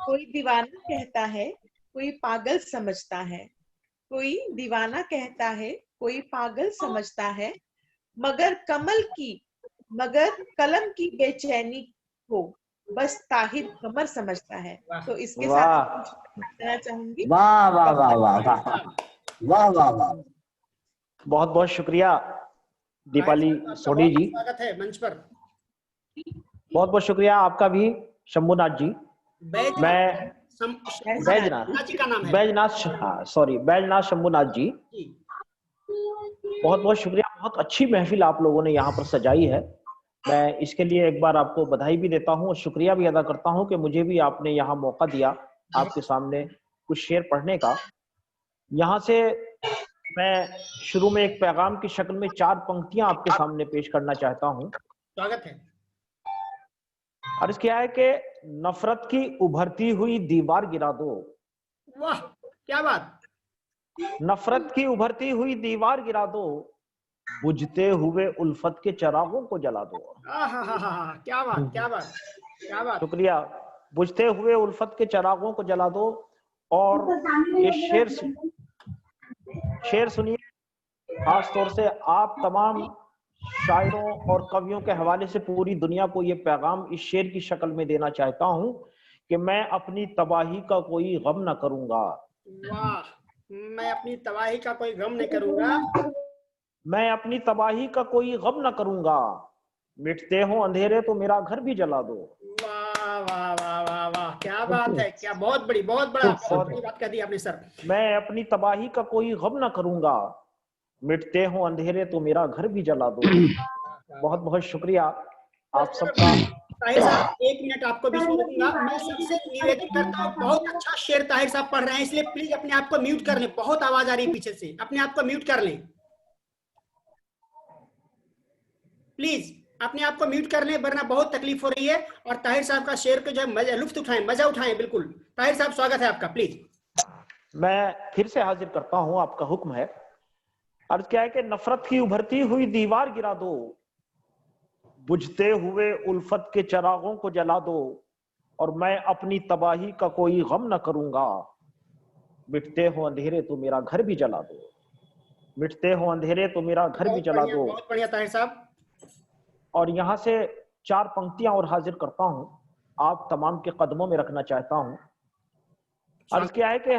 कोई दीवाना कहता है, कोई पागल समझता है। कोई दीवाना कहता है, कोई पागल समझता है। मगर मगर कलम की बेचैनी को बस ताहिर कमर समझता है। तो इसके साथ वाह कुछ कहना चाहूंगी। वाह वाह वाह वाह वाह वाह वाह वाह। बहुत बहुत शुक्रिया दीपाली सोनी जी, स्वागत है मंच पर। बहुत बहुत शुक्रिया आपका भी शंभुनाथ जी। मैं बैजनाथ जी का नाम है। बैजनाथ, हाँ सॉरी, बैजनाथ शंभुनाथ जी, बहुत बहुत शुक्रिया। बहुत अच्छी महफिल आप लोगों ने यहाँ पर सजाई है। मैं इसके लिए एक बार आपको बधाई भी देता हूँ और शुक्रिया भी अदा करता हूँ कि मुझे भी आपने यहाँ मौका दिया आपके सामने कुछ शेर पढ़ने का। यहाँ से मैं शुरू में एक पैगाम की शक्ल में 4 पंक्तियां आपके सामने पेश करना चाहता हूँ। स्वागत है। अर्ज क्या है कि नफरत की उभरती हुई दीवार गिरा दो। वाह क्या बात। नफरत की उभरती हुई दीवार गिरा दो, बुझते हुए उल्फत के चिरागों को जला दो। क्या बात क्या बात क्या बात। शुक्रिया। बुझते हुए उल्फत के चिरागों को जला दो। और ये शेर सुनिए, खास तौर से आप तमाम शायरों और कवियों के हवाले से पूरी दुनिया को ये पैगाम इस शेर की शक्ल में देना चाहता हूं कि मैं अपनी तबाही का कोई गम न करूंगा। वाह, मैं अपनी तबाही का कोई गम नहीं करूंगा। मैं अपनी तबाही का कोई गम न करूंगा, मिटते हो अंधेरे तो मेरा घर भी जला दो। वाह वाह वाह वाह वाह, क्या बात है, क्या बहुत बड़ी बहुत बड़ा बात कह दी आपने सर। मैं अपनी तबाही का कोई गम न करूंगा, मिटते हो अंधेरे तो मेरा घर भी जला दो। बहुत बहुत शुक्रिया आप सबका। ताहिर साहब 1 मिनट आपको बीच में रखूंगा। मैं सबसे निवेदन करता हूँ, बहुत अच्छा शेर ताहिर साहब पढ़ रहे हैं, इसलिए प्लीज अपने आप को म्यूट कर लें। बहुत आवाज आ रही है पीछे से, अपने आप को म्यूट कर लें प्लीज। अपने आप को म्यूट कर लें वरना बहुत तकलीफ हो रही है। और ताहिर साहब का शेर को जो है लुत्फ उठाएं, मजा उठाएं। बिल्कुल ताहिर साहब स्वागत है आपका, प्लीज। मैं फिर से हाजिर करता हूं, आपका हुक्म है। अर्ज क्या है कि नफरत की उभरती हुई दीवार गिरा दो, बुझते हुए उल्फत के चिरागों को जला दो, और मैं अपनी तबाही का कोई गम न करूंगा, मिटते हो अंधेरे तो मेरा घर भी जला दो। मिटते हो अंधेरे तो मेरा घर भी जला दो। बहुत बढ़िया ताहिर साहब। और यहां से 4 पंक्तियां और हाजिर करता हूं, आप तमाम के कदमों में रखना चाहता हूं। अर्ज क्या है कि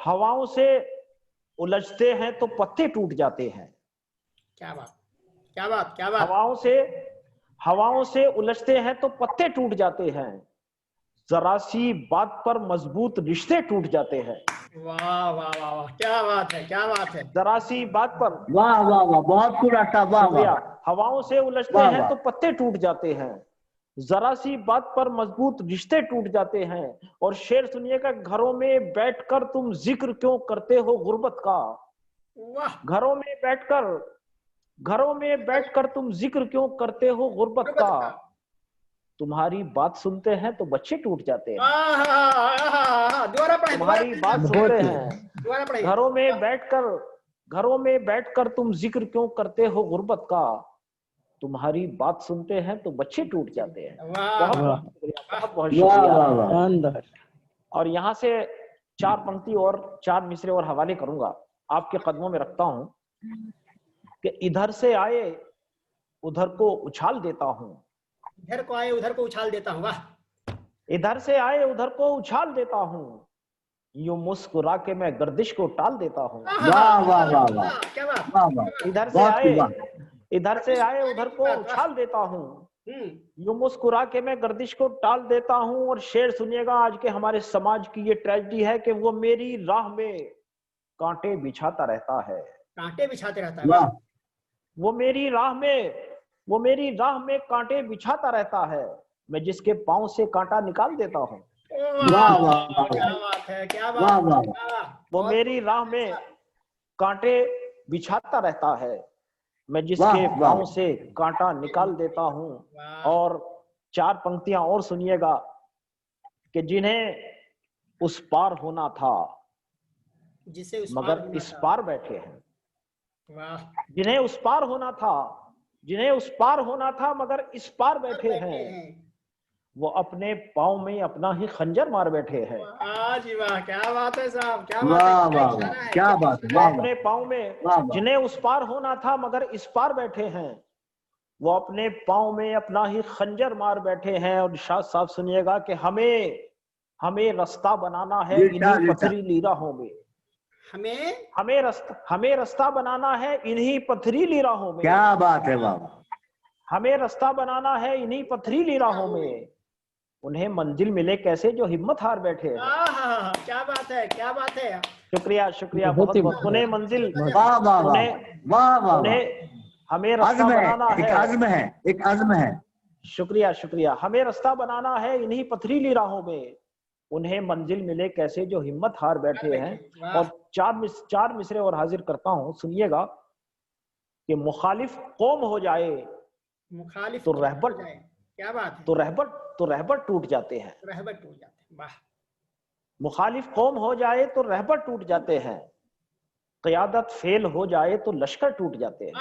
हवाओं से उलझते हैं तो पत्ते टूट जाते हैं। क्या बात क्या बात क्या बात। हवाओं से उलझते हैं तो पत्ते टूट जाते हैं, जरा सी बात पर मजबूत रिश्ते टूट जाते हैं। वाह वाह वाह वाह, क्या बात है क्या बात है। जरा सी बात पर, वाह वाह वाह, बहुत खूब। वाह वाह। हवाओं से उलझते हैं तो पत्ते टूट जाते हैं, जरा सी बात पर मजबूत रिश्ते टूट जाते हैं। और शेर सुनिएगा, घरों में बैठकर तुम जिक्र क्यों करते हो गुर्बत का। वाह। घरों में बैठकर तुम जिक्र क्यों करते हो गुर्बत का। तुम्हारी बात सुनते हैं तो बच्चे टूट जाते हैं। दोबारा पढ़ें। तुम्हारी बात सुनते हैं, घरों में बैठकर तुम जिक्र क्यों करते हो गुर्बत का। तुम्हारी बात सुनते हैं तो बच्चे टूट जाते हैं। बहुत बहुत शुक्रिया। और यहाँ से 4 पंक्ति और 4 मिसरे और हवाले करूंगा, आपके कदमों में रखता हूं कि इधर से आए उधर को उछाल देता हूं। इधर को आए उधर को उछाल देता हूँ। वाह। इधर से आए उधर को उछाल देता हूँ, यूं मुस्कुरा के मैं गर्दिश को टाल देता हूँ। वाह वाह वाह वाह, क्या बात। इधर से आए उधर को उछाल देता हूँ, यूं मुस्कुरा के मैं गर्दिश को टाल देता हूँ। और शेर सुनिएगा, आज के हमारे समाज की ये ट्रेजेडी है कि वो मेरी राह में कांटे बिछाता रहता है। कांटे बिछाते रहता है। वो मेरी राह में कांटे बिछाता रहता है, मैं जिसके पांव से कांटा निकाल देता हूँ। वाह वाह, क्या बात है, क्या बात है। वो मेरी राह में कांटे बिछाता रहता है, मैं जिसके पांव से कांटा निकाल देता हूँ। और 4 पंक्तियां और सुनिएगा कि जिन्हें उस पार होना था मगर इस पार बैठे हैं। जिन्हें उस पार होना था मगर इस पार बैठे हैं। वो अपने पाँव में अपना ही खंजर मार बैठे हैं। वाह जी वाह, क्या बात है साहब, क्या बात वाह है, वाह वाह, क्या बात है, वो वाह अपने पाँव में वाह वाह। जिन्हें उस पार होना था मगर इस पार बैठे हैं, वो अपने पाँव में अपना ही खंजर मार बैठे हैं। और शाह साहब सुनिएगा कि हमें रास्ता बनाना है लीटा, इन्हीं लीटा। पथरीली राहों में। हमें रास्ता बनाना है इन्हीं पथरीली राहों में। क्या बात है, वाह वाह। हमें रास्ता बनाना है इन्हीं पथरीली राहों में। उन्हें मंजिल मिले कैसे जो हिम्मत हार बैठे हैं। क्या बात है, क्या बात है। शुक्रिया शुक्रिया, बहुत बहुत। उन्हें मंजिल, वाह वाह वाह वाह वाह। उन्हें हमें रास्ता अज़्म है, बनाना एक है। अज़्म है, एक अज़्म है। शुक्रिया शुक्रिया, हमें रास्ता बनाना है इन्हीं पथरीली राहों में। उन्हें मंजिल मिले कैसे जो हिम्मत हार बैठे हैं। और चार मिसरे और हाजिर करता हूं, सुनिएगा कि मुखालिफ कौम हो जाए मुखालिफ तो हो रहबर, जाए, क्या बात है, तो रहबर टूट जाते हैं। रहबर टूट जाते हैं, वाह। मुखालिफ कौम हो जाए तो रहबर टूट जाते हैं, क़यादत फेल हो जाए तो लश्कर टूट जाते हैं।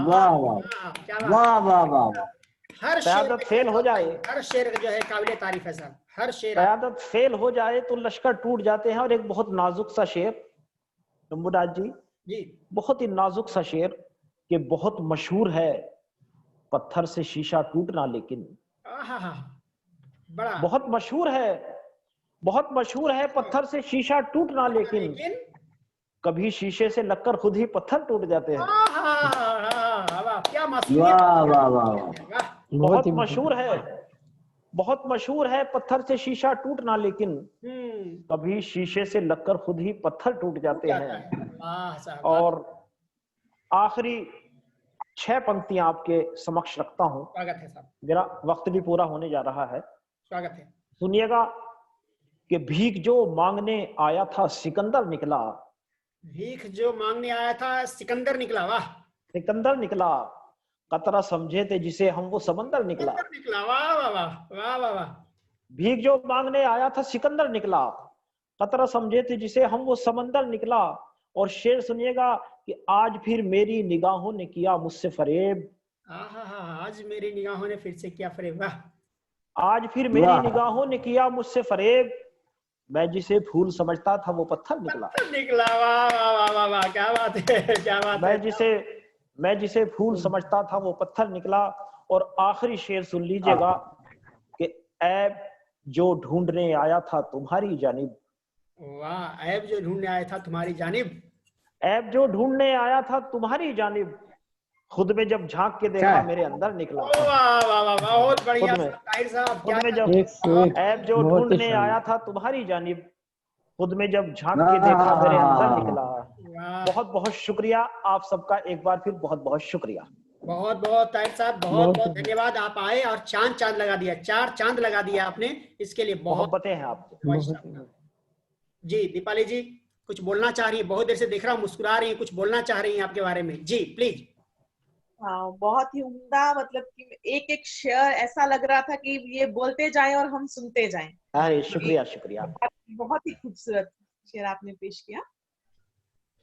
वाह वाह वाह वाह वाह। हर शेर क़यादत फेल हो जाए, हर शेर जो है काबिल तारीफ है साहब, हर शेर। क़यादत फेल हो जाए तो लश्कर टूट जाते हैं। और एक बहुत नाजुक सा शेर शंभुनाथ जी, बहुत ही नाजुक सा शेर कि बहुत मशहूर है, पत्थर से शीशा टूटना लेकिन। बड़ा बहुत मशहूर है पत्थर से शीशा टूटना लेकिन, कभी शीशे से लगकर खुद ही पत्थर टूट जाते हैं। क्या वाह वाह वाह। बहुत मशहूर है पत्थर से शीशा टूटना लेकिन, कभी शीशे से लगकर खुद ही पत्थर टूट जाते हैं। और आखिरी 6 पंक्तियां आपके समक्ष रखता हूं। स्वागत है साहब, मेरा वक्त भी पूरा होने जा रहा है। स्वागत है। सुनिएगा कि भीख जो मांगने आया था सिकंदर निकला। भीख जो मांगने आया था सिकंदर निकला, वाह। सिकंदर निकला, कतरा समझे थे जिसे हम वो समंदर निकला। वाह वाह वाह वाह वाह वाह। भीख जो मांगने आया था सिकंदर निकला, कतरा समझे थे जिसे हम वो समंदर निकला। और शेर सुनिएगा कि आज फिर मेरी निगाहों ने किया मुझसे फरेब। आज मेरी निगाहों ने फिर से किया फरेब, वाह। आज फिर मेरी निगाहों ने किया मुझसे फरेब, मैं जिसे फूल समझता था वो पत्थर निकला। वाह वाह वाह वाह, क्या बात है, क्या बात है। मैं जिसे फूल समझता था वो पत्थर निकला। और आखिरी शेर सुन लीजिएगा कि ऐब जो ढूंढने आया था तुम्हारी जानिब। वाह, ऐब जो ढूंढने आया था तुम्हारी जानिब। ऐब जो ढूंढने आया था तुम्हारी जानिब, खुद में जब झांक के देखा मेरे अंदर निकला। वाह वाह वाह, बहुत बढ़िया ताहिर साहब। खुद में जब ऐब जो ढूंढने आया था तुम्हारी जानिब, खुद में जब झांक के देखा मेरे अंदर निकला। बहुत बहुत शुक्रिया आप सबका, एक बार फिर बहुत बहुत शुक्रिया। बहुत बहुत ताहिर साहब, बहुत बहुत धन्यवाद। आप आए और चांद लगा दिया, 4 चांद लगा दिया आपने, इसके लिए बहुत मोहब्बतें हैं आपको। जी दीपाली जी कुछ बोलना चाह रही है, बहुत देर से देख रहा हूँ मुस्कुरा रही है, कुछ बोलना चाह रही है आपके बारे में, जी प्लीज। बहुत ही उम्दा, मतलब कि एक एक शेर ऐसा लग रहा था कि ये बोलते जाएं और हम सुनते जाएं। अरे शुक्रिया शुक्रिया, बहुत ही खूबसूरत शेर आपने पेश किया।